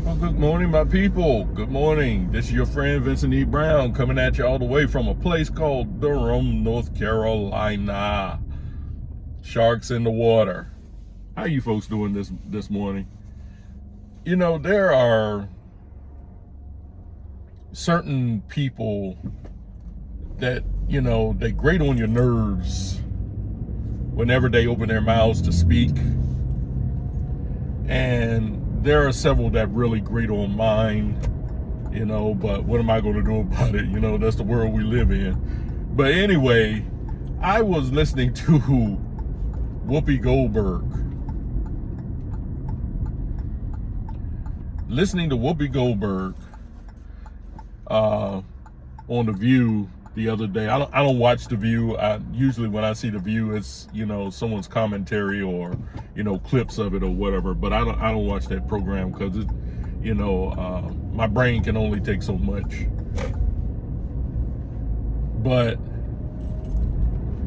Well, good morning, my people. Good morning. This is your friend Vincent E. Brown coming at you all the way from a place called Durham, North Carolina. Sharks in the water. How you folks doing this morning? You know, there are certain people that, they grate on your nerves whenever they open their mouths to speak. And there are several that really grate on mine, but what am I going to do about it? That's the world we live in. But anyway, I was listening to Whoopi Goldberg. On The View the other day. I don't watch The View. Usually when I see The View, it's someone's commentary or clips of it or whatever. But I don't watch that program because it, my brain can only take so much. But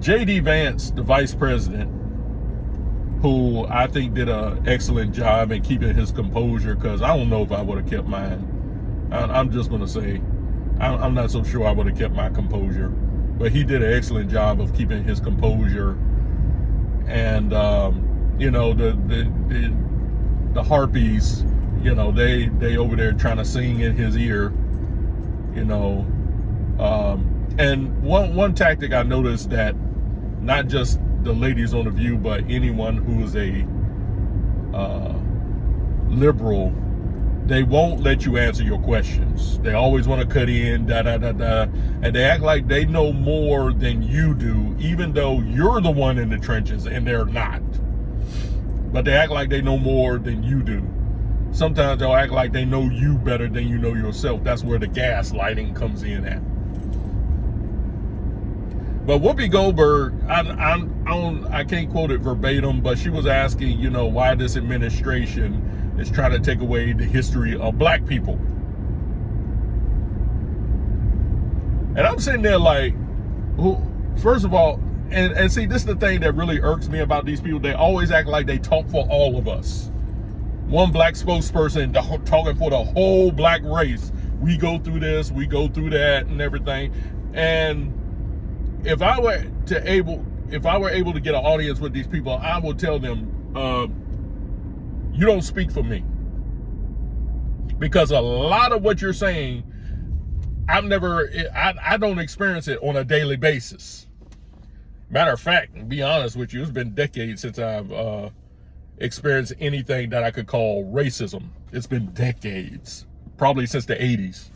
J.D. Vance, the vice president, who I think did an excellent job in keeping his composure, because I don't know if I would have kept mine. I'm just going to say, I'm not so sure I would have kept my composure, but he did an excellent job of keeping his composure. And the harpies, they over there trying to sing in his ear, and one tactic I noticed, that not just the ladies on The View, but anyone who is a liberal, they won't let you answer your questions. They always want to cut in, and they act like they know more than you do, even though you're the one in the trenches and they're not. But they act like they know more than you do. Sometimes they'll act like they know you better than you know yourself. That's where the gaslighting comes in at. But Whoopi Goldberg, I can't quote it verbatim, but she was asking, why this administration is trying to take away the history of black people. And I'm sitting there like, first of all, and see, this is the thing that really irks me about these people. They always act like they talk for all of us. One black spokesperson talking for the whole black race. We go through this, we go through that, and everything. And if I were able to get an audience with these people, I would tell them, you don't speak for me, because a lot of what you're saying, I don't experience it on a daily basis. Matter of fact, to be honest with you, it's been decades since I've experienced anything that I could call racism. It's been decades, probably since the 80s.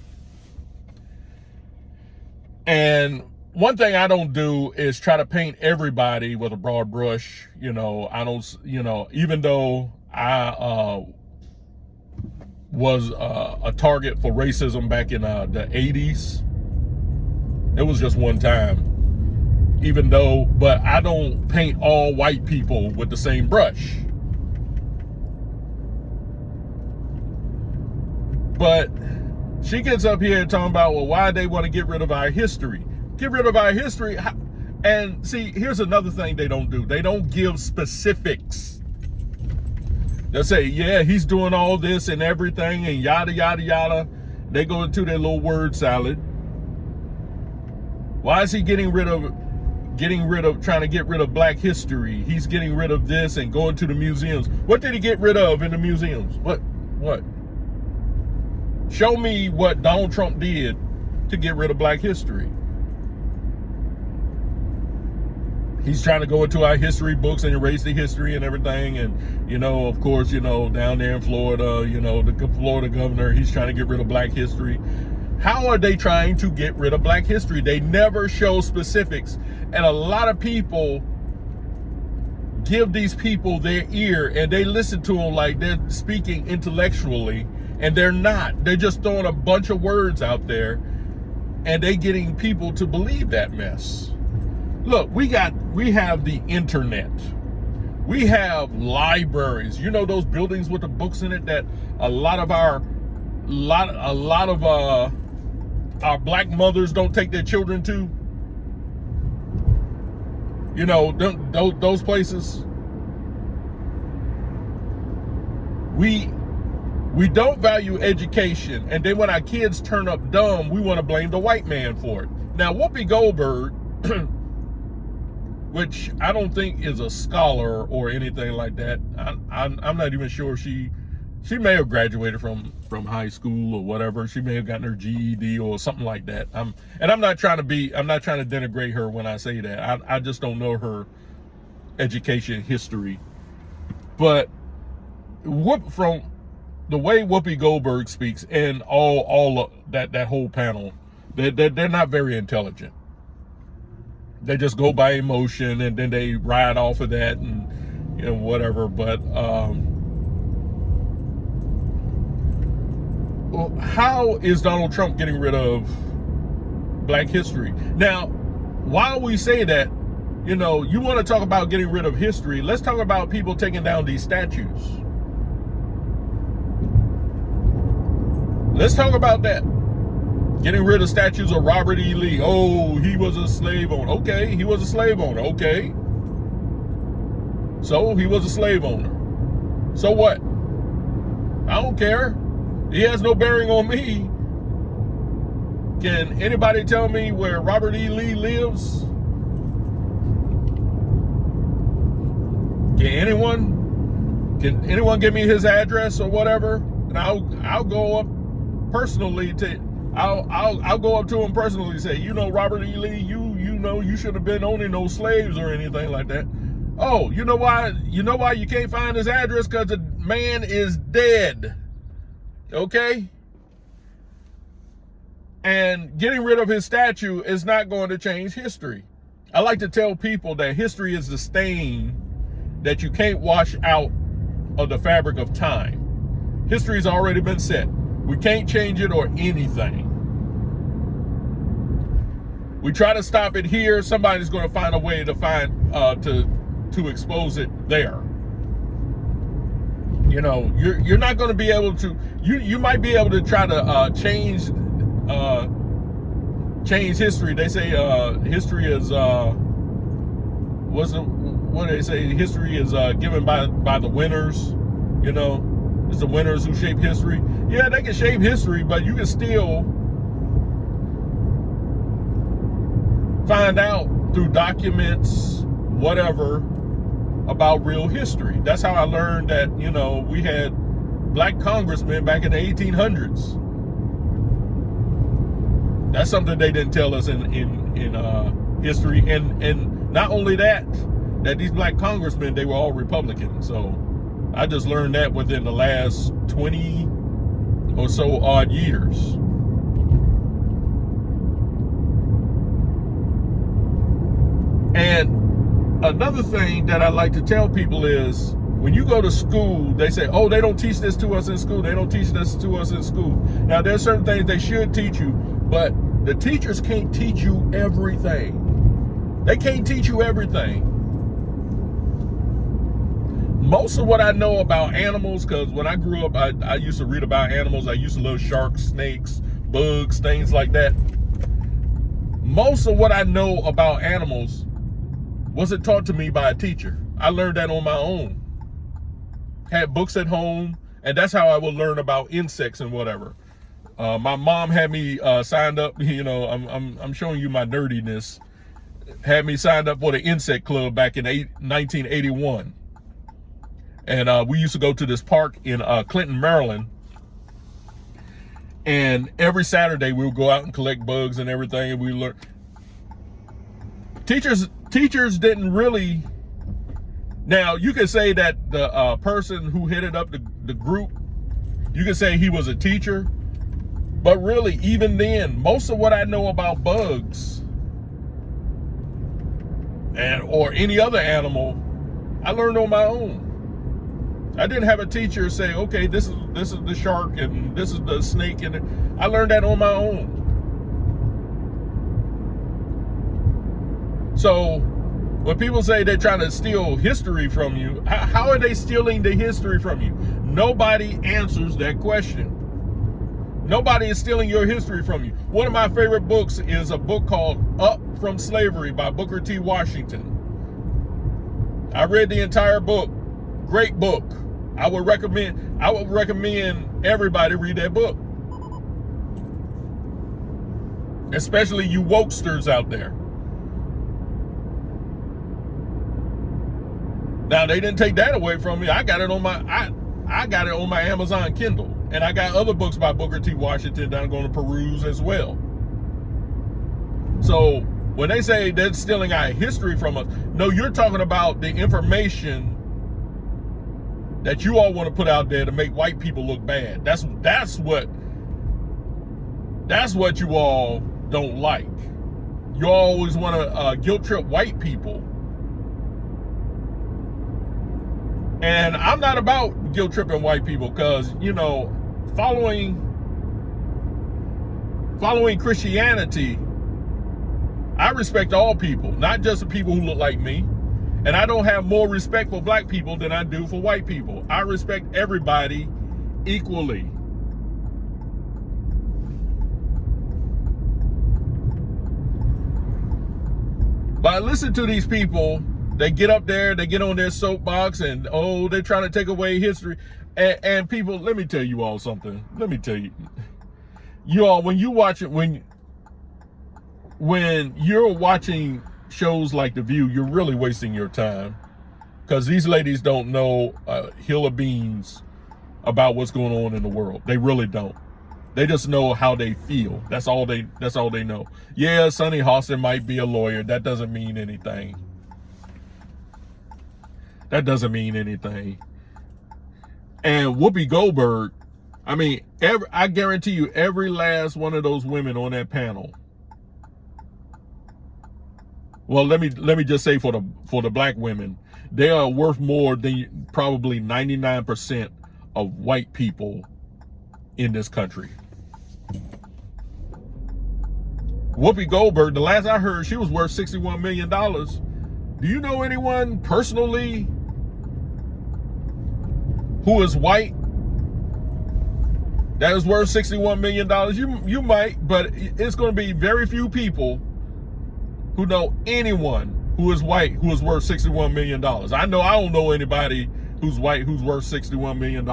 And one thing I don't do is try to paint everybody with a broad brush. I don't, even though I was a target for racism back in the 80s. It was just one time. But I don't paint all white people with the same brush. But she gets up here talking about, well, why they want to get rid of our history. Get rid of our history. And see, here's another thing they don't do. They don't give specifics. They'll say, yeah, he's doing all this and everything and yada, yada, yada. They go into their little word salad. Why is he trying to get rid of black history? He's getting rid of this and going to the museums. What did he get rid of in the museums? What? Show me what Donald Trump did to get rid of black history. He's trying to go into our history books and erase the history and everything. And, of course, down there in Florida, the Florida governor, he's trying to get rid of black history. How are they trying to get rid of black history? They never show specifics. And a lot of people give these people their ear and they listen to them like they're speaking intellectually, and they're not. They're just throwing a bunch of words out there, and they getting people to believe that mess. Look, we have the internet. We have libraries. Those buildings with the books in it that a lot of our black mothers don't take their children to. Those places. We don't value education, and then when our kids turn up dumb, we want to blame the white man for it. Now, Whoopi Goldberg, which I don't think is a scholar or anything like that. I'm not even sure she may have graduated from high school or whatever. She may have gotten her GED or something like that. I'm not trying to denigrate her when I say that. I just don't know her education history. But from the way Whoopi Goldberg speaks and all of that whole panel, they're not very intelligent. They just go by emotion and then they ride off of that and whatever. But how is Donald Trump getting rid of Black history? Now, while we say that, you want to talk about getting rid of history, let's talk about people taking down these statues. Let's talk about that. Getting rid of statues of Robert E. Lee. Oh, he was a slave owner. Okay, he was a slave owner. Okay. So he was a slave owner. So what? I don't care. He has no bearing on me. Can anybody tell me where Robert E. Lee lives? Can anyone give me his address or whatever? And I'll go up personally I'll go up to him personally and say, Robert E. Lee, you should have been owning no slaves or anything like that. Oh, you know why you can't find his address? Because the man is dead. Okay? And getting rid of his statue is not going to change history. I like to tell people that history is the stain that you can't wash out of the fabric of time. History's already been set. We can't change it or anything. We try to stop it here, somebody's going to find a way to to expose it there. You're not going to be able to. You might be able to try to change history. They say history is what do they say? History is given by the winners. It's the winners who shape history. Yeah, they can shape history, but you can still find out through documents, whatever, about real history. That's how I learned that, we had Black congressmen back in the 1800s. That's something they didn't tell us in history. And not only that these Black congressmen, they were all Republicans. So I just learned that within the last 20 or so odd years. And another thing that I like to tell people is, when you go to school, they say, oh, they don't teach this to us in school. They don't teach this to us in school. Now, there's certain things they should teach you, but the teachers can't teach you everything. They can't teach you everything. Most of what I know about animals, because when I grew up, I used to read about animals. I used to love sharks, snakes, bugs, things like that. Most of what I know about animals wasn't taught to me by a teacher. I learned that on my own. Had books at home, and that's how I would learn about insects and whatever. My mom had me signed up. I'm showing you my nerdiness. Had me signed up for the insect club back in 1981. And we used to go to this park in Clinton, Maryland. And every Saturday we would go out and collect bugs and everything. And we learn. Teachers didn't really. Now, you could say that the person who headed up the group, you could say he was a teacher. But really, even then, most of what I know about bugs or any other animal, I learned on my own. I didn't have a teacher say, okay, this is the shark and this is the snake, and I learned that on my own. So when people say they're trying to steal history from you, how are they stealing the history from you? Nobody answers that question. Nobody is stealing your history from you. One of my favorite books is a book called Up from Slavery by Booker T. Washington. I read the entire book. Great book. I would recommend everybody read that book. Especially you wokesters out there. Now they didn't take that away from me. I got it on my Amazon Kindle. And I got other books by Booker T. Washington that I'm going to peruse as well. So when they say they're stealing our history from us, no, you're talking about the information that you all want to put out there to make white people look bad. That's what you all don't like. You always want to guilt trip white people. And I'm not about guilt tripping white people because, you know, following Christianity, I respect all people, not just the people who look like me. And I don't have more respect for black people than I do for white people. I respect everybody equally. But I listen to these people, they get up there, they get on their soapbox and, oh, they're trying to take away history. And people, let me tell you all something. Let me tell you. You all, when you're watching shows like The View, you're really wasting your time. Because these ladies don't know a hill of beans about what's going on in the world. They really don't. They just know how they feel. That's all they know. Yeah, Sonny Hawson might be a lawyer. That doesn't mean anything. That doesn't mean anything. And Whoopi Goldberg, I mean, I guarantee you, every last one of those women on that panel. Well, let me just say for the black women, they are worth more than probably 99% of white people in this country. Whoopi Goldberg, the last I heard, she was worth $61 million. Do you know anyone personally who is white that is worth $61 million? You might, but it's going to be very few people who know anyone who is white who is worth $61 million. I don't know anybody who's white who's worth $61 million.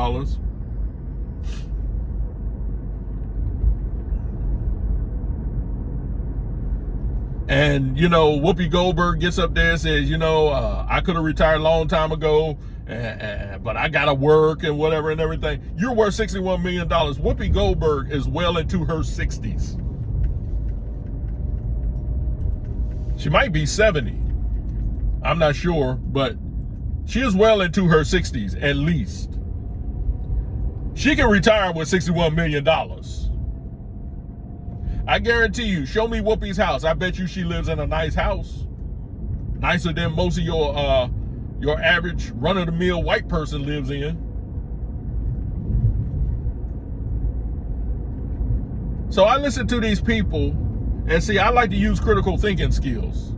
And, you know, Whoopi Goldberg gets up there and says, you know, I could have retired a long time ago, but I got to work and whatever and everything. You're worth $61 million. Whoopi Goldberg is well into her 60s. She might be 70. I'm not sure, but she is well into her 60s, at least. She can retire with $61 million. I guarantee you, show me Whoopi's house. I bet you she lives in a nice house. Nicer than most of your average run-of-the-mill white person lives in. So I listen to these people, and see, I like to use critical thinking skills.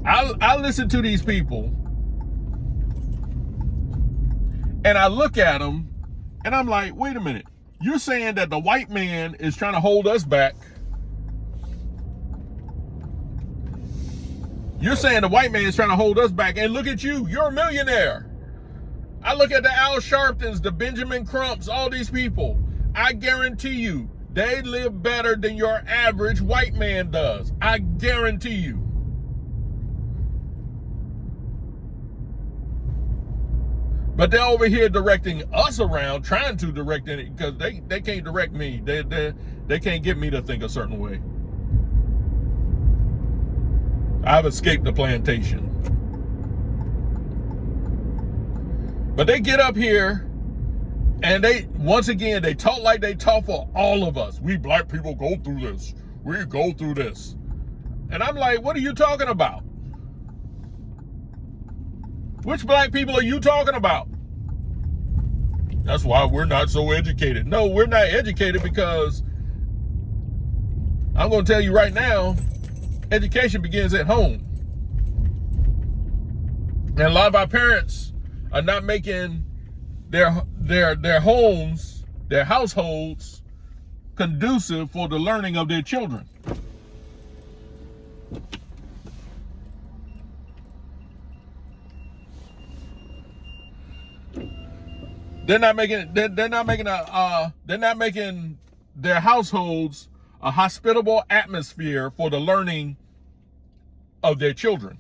I listen to these people, and I look at them, and I'm like, wait a minute. You're saying that the white man is trying to hold us back. You're saying the white man is trying to hold us back. And look at you. You're a millionaire. I look at the Al Sharptons, the Benjamin Crumps, all these people. I guarantee you, they live better than your average white man does. I guarantee you. But they're over here directing us around, trying to direct it, because they can't direct me. They can't get me to think a certain way. I've escaped the plantation. But they get up here and once again, they talk like they talk for all of us. We black people go through this. We go through this. And I'm like, what are you talking about? Which black people are you talking about? That's why we're not so educated. No, we're not educated because I'm going to tell you right now, education begins at home. And a lot of our parents are not making their homes, their households conducive for the learning of their children. They're not making their households a hospitable atmosphere for the learning of their children.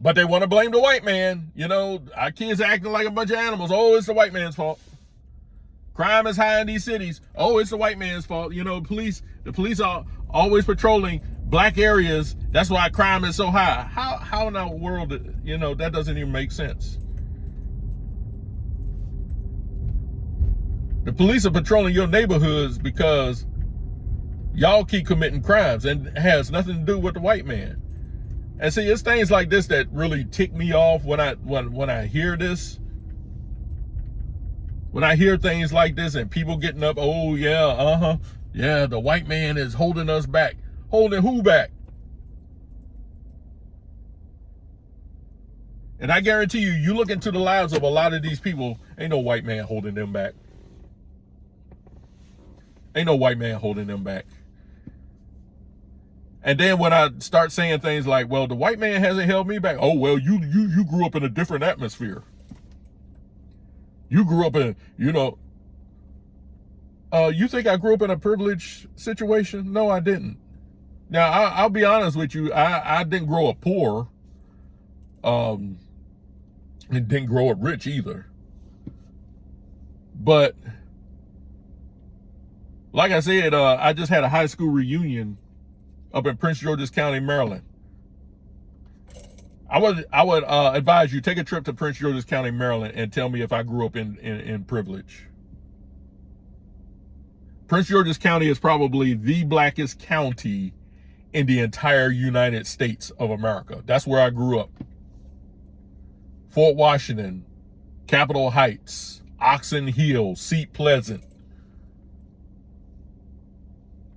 But they want to blame the white man. You know, our kids are acting like a bunch of animals. Oh, it's the white man's fault. Crime is high in these cities. Oh, it's the white man's fault. You know, the police are always patrolling black areas. That's why crime is so high. How in the world, you know, that doesn't even make sense. The police are patrolling your neighborhoods because y'all keep committing crimes, and it has nothing to do with the white man. And see, it's things like this that really tick me off when I hear this. When I hear things like this and people getting up, oh yeah, yeah, the white man is holding us back. Holding who back? And I guarantee you, you look into the lives of a lot of these people, ain't no white man holding them back. Ain't no white man holding them back. And then when I start saying things like, well, the white man hasn't held me back. Oh, well, you grew up in a different atmosphere. You grew up in, you know, you think I grew up in a privileged situation? No, I didn't. Now, I'll be honest with you. I didn't grow up poor. And didn't grow up rich either. But like I said, I just had a high school reunion up in Prince George's County, Maryland. I would advise you take a trip to Prince George's County, Maryland, and tell me if I grew up in privilege. Prince George's County is probably the blackest county in the entire United States of America. That's where I grew up. Fort Washington, Capitol Heights, Oxon Hill, Seat Pleasant.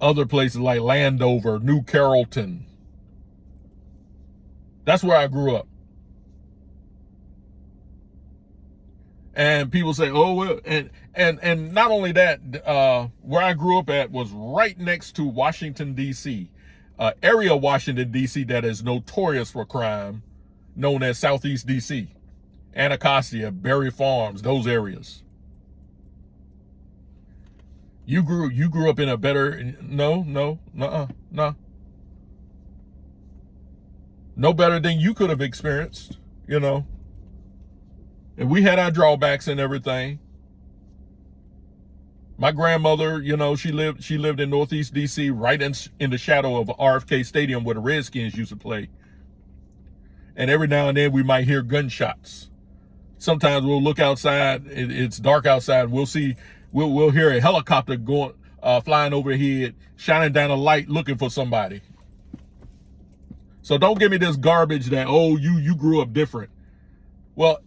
Other places like Landover, New Carrollton. That's where I grew up. And people say, oh, well, and not only that, where I grew up at was right next to Washington, D.C., area Washington, D.C. that is notorious for crime, known as Southeast D.C., Anacostia, Berry Farms, those areas. You grew up in a better, no. No better than you could have experienced, you know. And we had our drawbacks and everything. My grandmother, you know, she lived in Northeast DC, right in the shadow of RFK Stadium where the Redskins used to play. And every now and then we might hear gunshots. Sometimes we'll look outside, it's dark outside, we'll hear a helicopter going flying overhead, shining down a light looking for somebody. So don't give me this garbage that, oh, you grew up different. Well,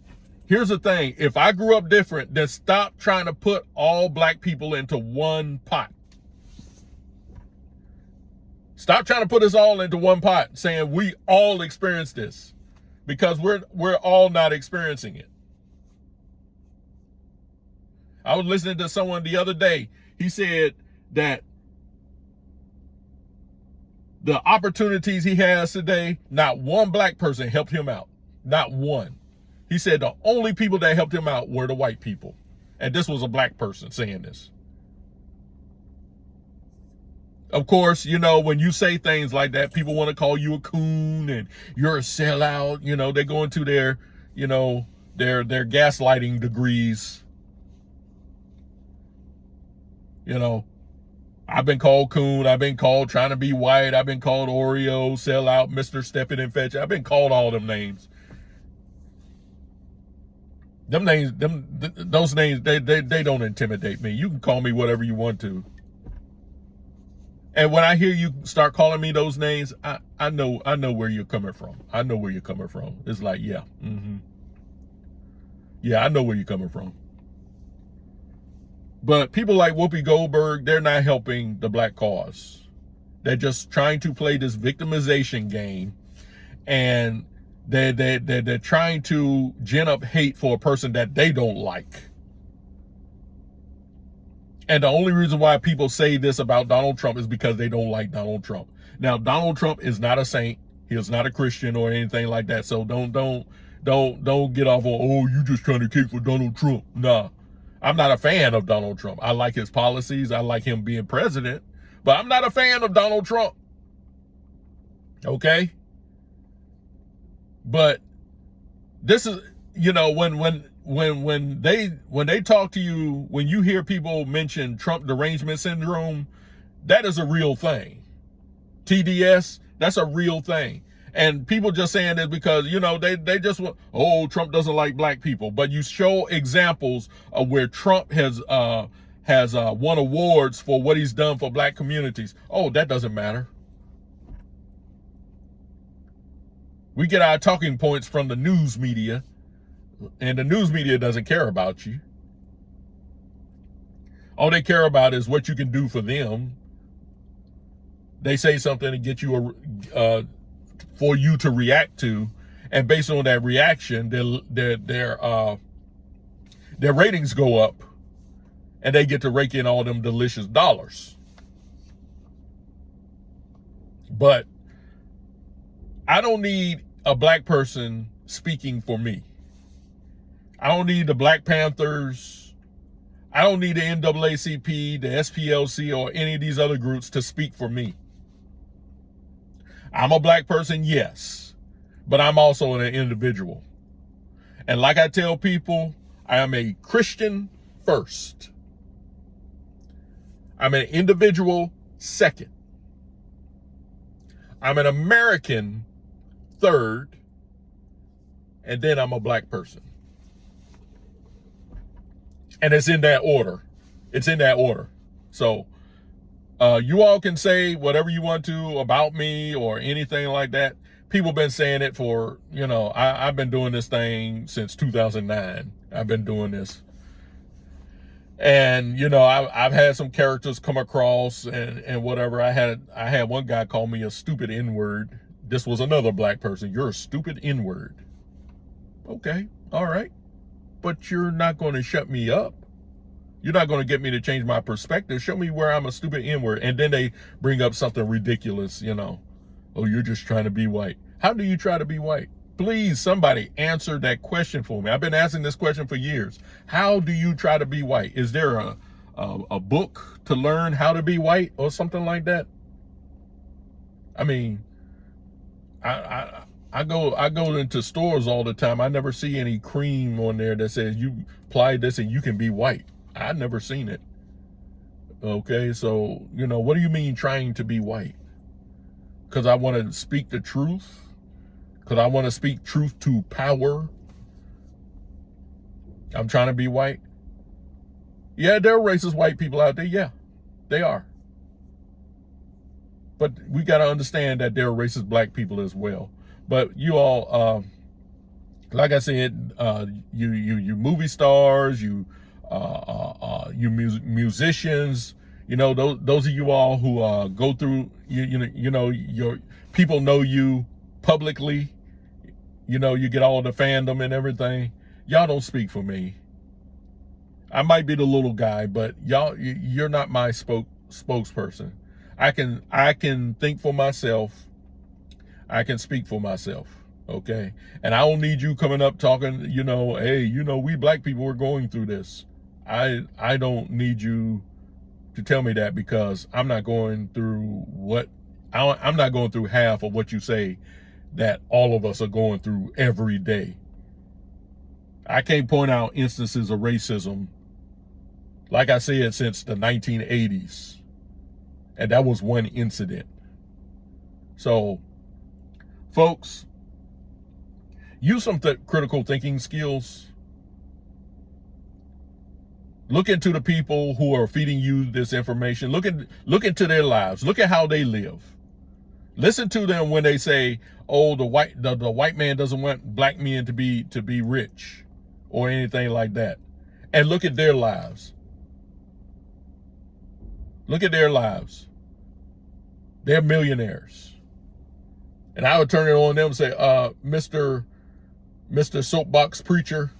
here's the thing. If I grew up different, then stop trying to put all black people into one pot. Stop trying to put us all into one pot, saying we all experience this, because we're all not experiencing it. I was listening to someone the other day. He said that the opportunities he has today, not one black person helped him out. Not one. He said the only people that helped him out were the white people. And this was a black person saying this. Of course, you know, when you say things like that, people want to call you a coon and you're a sellout. You know, they go into their, you know, their gaslighting degrees. You know, I've been called coon. I've been called trying to be white. I've been called Oreo, sellout, Mr. Step It and Fetch. I've been called all them names. Them names, those names, they don't intimidate me. You can call me whatever you want to. And when I hear you start calling me those names, I know where you're coming from. I know where you're coming from. It's like, yeah. Yeah, I know where you're coming from. But people like Whoopi Goldberg, they're not helping the black cause. They're just trying to play this victimization game, and they're trying to gin up hate for a person that they don't like. And the only reason why people say this about Donald Trump is because they don't like Donald Trump. Now, Donald Trump is not a saint. He is not a Christian or anything like that. So don't don't get off on, oh, you just trying to kick for Donald Trump. Nah, I'm not a fan of Donald Trump. I like his policies. I like him being president, but I'm not a fan of Donald Trump. Okay? But this is, when they talk to you, when you hear people mention Trump derangement syndrome, that is a real thing. TDS, that's a real thing. And people just saying this because, they just want, oh, Trump doesn't like black people. But you show examples of where Trump has won awards for what he's done for black communities. Oh, that doesn't matter. We get our talking points from the news media, and the news media doesn't care about you. All they care about is what you can do for them. They say something to get you for you to react to, and based on that reaction, their ratings go up, and they get to rake in all them delicious dollars. But I don't need a black person speaking for me. I don't need the Black Panthers. I don't need the NAACP, the SPLC, or any of these other groups to speak for me. I'm a black person, yes, but I'm also an individual. And like I tell people, I am a Christian first. I'm an individual second. I'm an American third, and then I'm a black person. And it's in that order. It's in that order. So you all can say whatever you want to about me or anything like that. People been saying it for, I've been doing this thing since 2009. I've been doing this. And, I've had some characters come across and whatever. I had one guy call me a stupid N-word. This was another black person. You're a stupid N-word. Okay, all right. But you're not going to shut me up. You're not going to get me to change my perspective. Show me where I'm a stupid N-word. And then they bring up something ridiculous, Oh, you're just trying to be white. How do you try to be white? Please, somebody answer that question for me. I've been asking this question for years. How do you try to be white? Is there a book to learn how to be white or something like that? I mean, I go into stores all the time. I never see any cream on there that says you apply this and you can be white. I've never seen it. Okay, so, what do you mean trying to be white? Because I want to speak the truth? Because I want to speak truth to power? I'm trying to be white? Yeah, there are racist white people out there. Yeah, they are. But we got to understand that there are racist black people as well. But you all, like I said, you movie stars, you musicians, those of you all who go through, your people know you publicly, you get all the fandom and everything. Y'all don't speak for me. I might be the little guy, but you're not my spokesperson. I can think for myself. I can speak for myself. Okay. And I don't need you coming up talking, hey, we black people are going through this. I don't need you to tell me that, because I'm not going through I'm not going through half of what you say that all of us are going through every day. I can't point out instances of racism, like I said, since the 1980s. And that was one incident. So, folks, use some critical thinking skills. Look into the people who are feeding you this information. Look into their lives. Look at how they live. Listen to them when they say, "Oh, the white man doesn't want black men to be rich," or anything like that. And look at their lives. Look at their lives. They're millionaires. And I would turn it on them and say, Mr. Soapbox Preacher,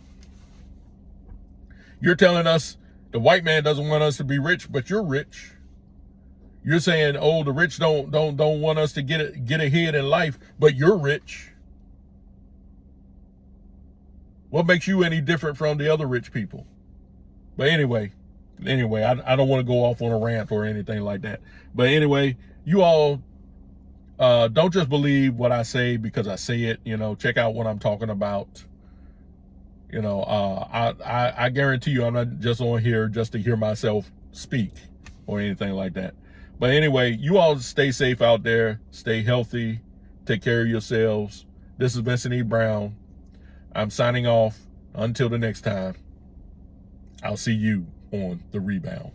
you're telling us the white man doesn't want us to be rich, but you're rich. You're saying, oh, the rich don't want us to get ahead in life, but you're rich. What makes you any different from the other rich people? But anyway, I don't want to go off on a rant or anything like that. But anyway, you all don't just believe what I say because I say it. You know, check out what I'm talking about. You know, I guarantee you I'm not just on here just to hear myself speak or anything like that. But anyway, you all stay safe out there. Stay healthy. Take care of yourselves. This is Vincent E. Brown. I'm signing off. Until the next time, I'll see you on The Rebound.